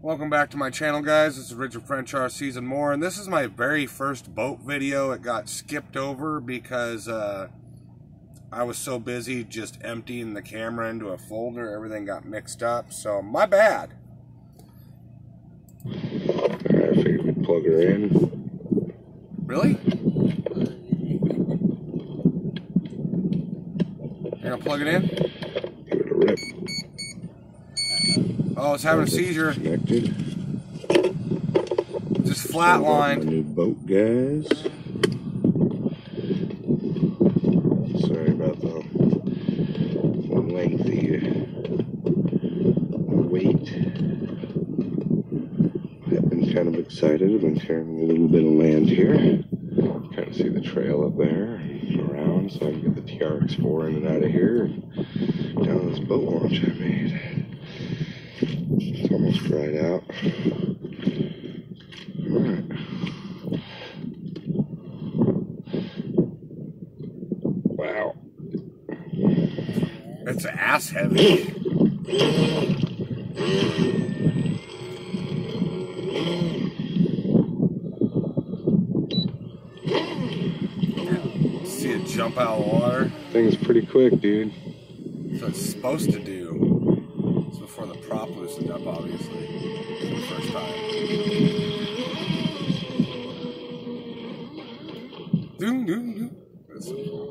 Welcome back to my channel, guys. This is Richard French RCs and more, and this is my very first boat video. It got skipped over because I was so busy just emptying the camera into a folder. Everything got mixed up, so my bad. Alright, I figured we'd plug her in. Really? You're gonna plug it in? Give it a rip. Oh, it's having a seizure. Connected. Just flatline. My new boat, guys. Sorry about the lengthy wait. I've been kind of excited. I've been carrying a little bit of land here. Kind of see the trail up there around, so I can get the TRX4 in and out of here and down this boat launch I made. It's almost dried out. Alright. Wow. It's ass heavy. See it jump out of the water. Thing's pretty quick, dude. That's what it's supposed to do. It's before the prop loosened up, obviously. For the first time. Doom, doom, doom. That's so cool.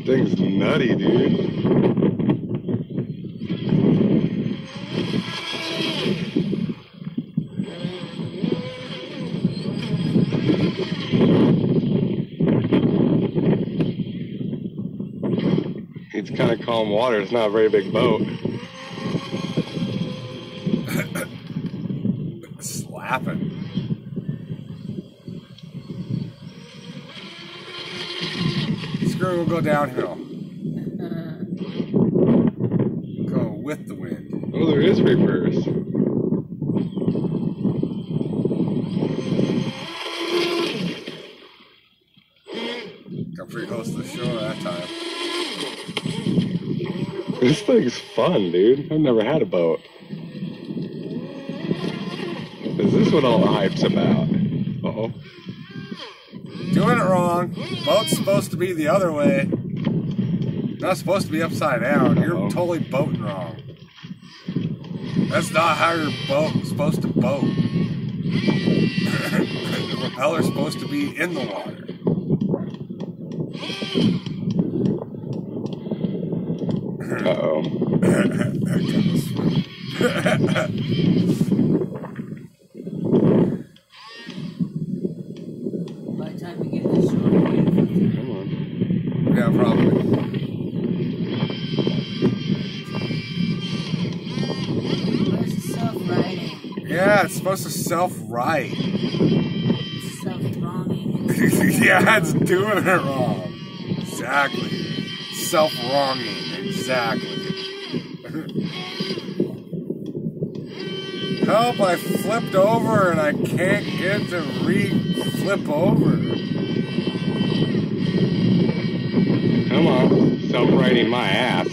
Thing's nutty, dude. It's kind of calm water. It's not a very big boat. Slapping. Screw will go downhill. Go with the wind. Oh, there is reverse. Got pretty close to the shore that time. This thing's fun, dude. I've never had a boat. Is this what all the hype's about? Uh-oh. Doing it wrong. Boat's supposed to be the other way. Not supposed to be upside down. You're totally boating wrong. That's not how your boat's supposed to boat. The propeller's supposed to be in the water. Uh-oh. By the time we get this short, come on. Yeah, probably. Where's the self-writing? Yeah, it's supposed to self-right. Self-wronging. Yeah, it's doing it wrong. Exactly. Self-wronging. Exactly. Help, I flipped over and I can't get to re-flip over. Come on. Self-righting my ass.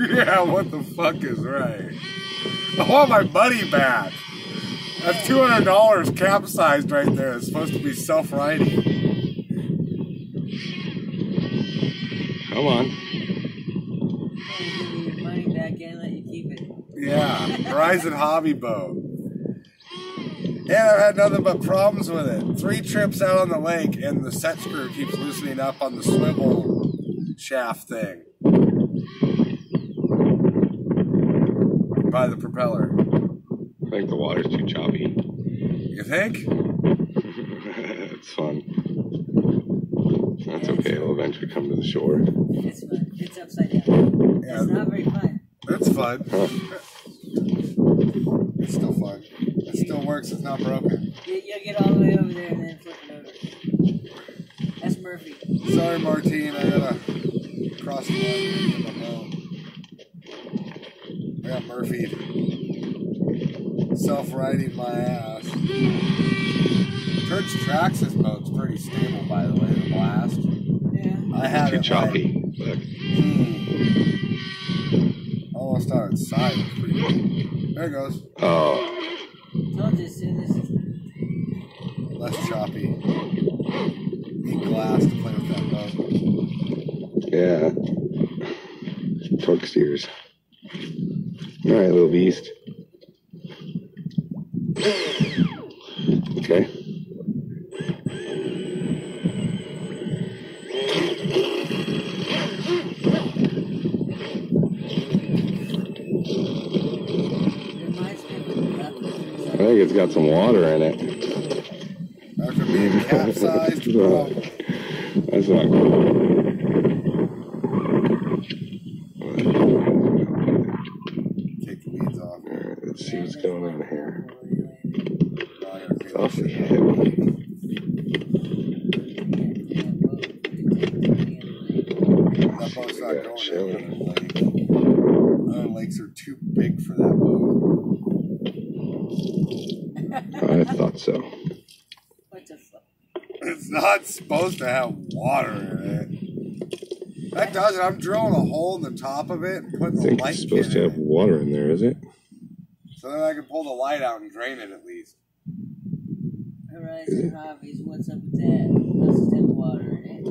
Yeah, what the fuck is right? I want my money back. That's $200 capsized right there. It's supposed to be self-righting. Come on. Give me your money back and let you keep it. Yeah, Horizon Hobby Boat. And I've had nothing but problems with it. 3 trips out on the lake and the set screw keeps loosening up on the swivel shaft thing. By the propeller. I think the water's too choppy. You think? It's fun. That's okay. It'll eventually come to the shore. It's fun. It's upside down. Yeah. It's not very fun. It's fun. Huh. It's still fun. It's still it works, it's not broken. You'll get all the way over there and then flip it over. That's Murphy. Sorry, Martine, I gotta cross the line here to my boat. I got Murphy self-riding my ass. Church Traxxas boat's pretty stable, by the way, the Blast. Yeah. I had Too it choppy. like, almost on its side. It's pretty good. There it goes. Oh. Told you as soon as Less choppy. Need glass to play with that boat. Yeah. Torque steers. Alright, little beast. Okay. I think it's got some water in it. After being capsized, bro. That's not cool. Take the weeds off. Alright, let's see what's going on here. It's Oh, awfully heavy. that boat's not going anywhere. Other lakes are too big for that boat. I thought so. what the fuck? It's not supposed to have water in it. That does it. I'm drilling a hole in the top of it and I putting the think light it's supposed to in have it. water in there, is it? So then I can pull the light out and drain it at least. Horizon Hobbies, what's up with that? Does it have water in it?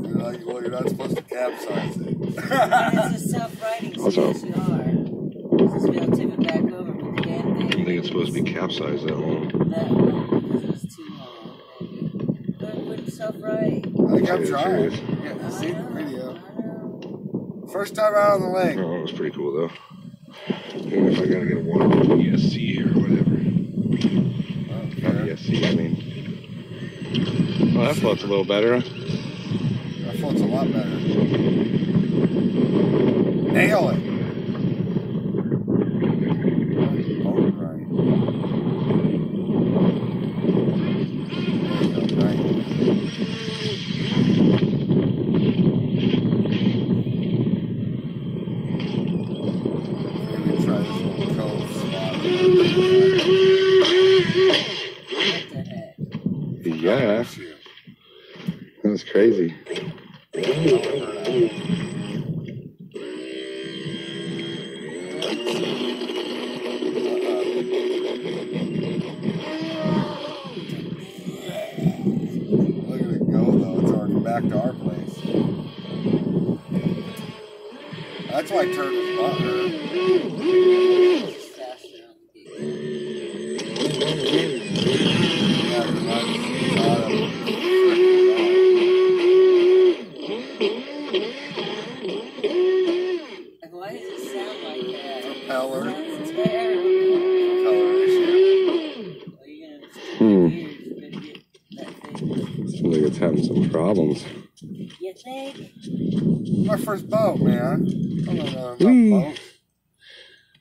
You're like, well, you're not supposed to capsize it. It's a self-riding Also- CSR. Just be able to tip it back over with the damn I thing. think it's supposed to be capsized that long. That one, because it's too long, maybe. But it wouldn't self-ride. I think I'm It trying. is. Yeah, I see the know, video. I know. First time out on the lake. Oh, it was pretty cool though. Even if I gotta get a water ESC or whatever. Not ESC, I mean. Oh, that float's a little better. That float's a lot better. Nail it. Oh, right. There you go, right. Let me try this little cove spot. What the heck? Yeah, that's crazy. Look at it go, though. It's already back to our place. That's why I turned his butt hurt. It's faster on the gate. Yeah, 'cause I'm caught up with Like, why does it sound like that? propeller. It's terrible. Propeller issue. Well, you're gonna Hmm. get that thing. Seems like it's having some problems. You think? My first boat, man. I don't know about Whee. boats.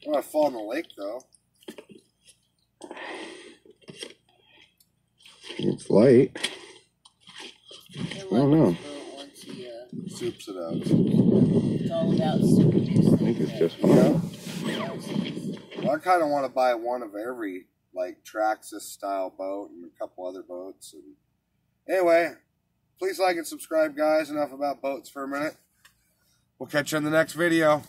I want to fall in the lake, though. It's light. I don't know. Once he, Soups it out. it's all about super juice. I think it's just fine. Yeah. Well, I kind of want to buy one of every, like, Traxxas style boat and a couple other boats. And anyway, please like and subscribe, guys. Enough about boats for a minute. We'll catch you in the next video.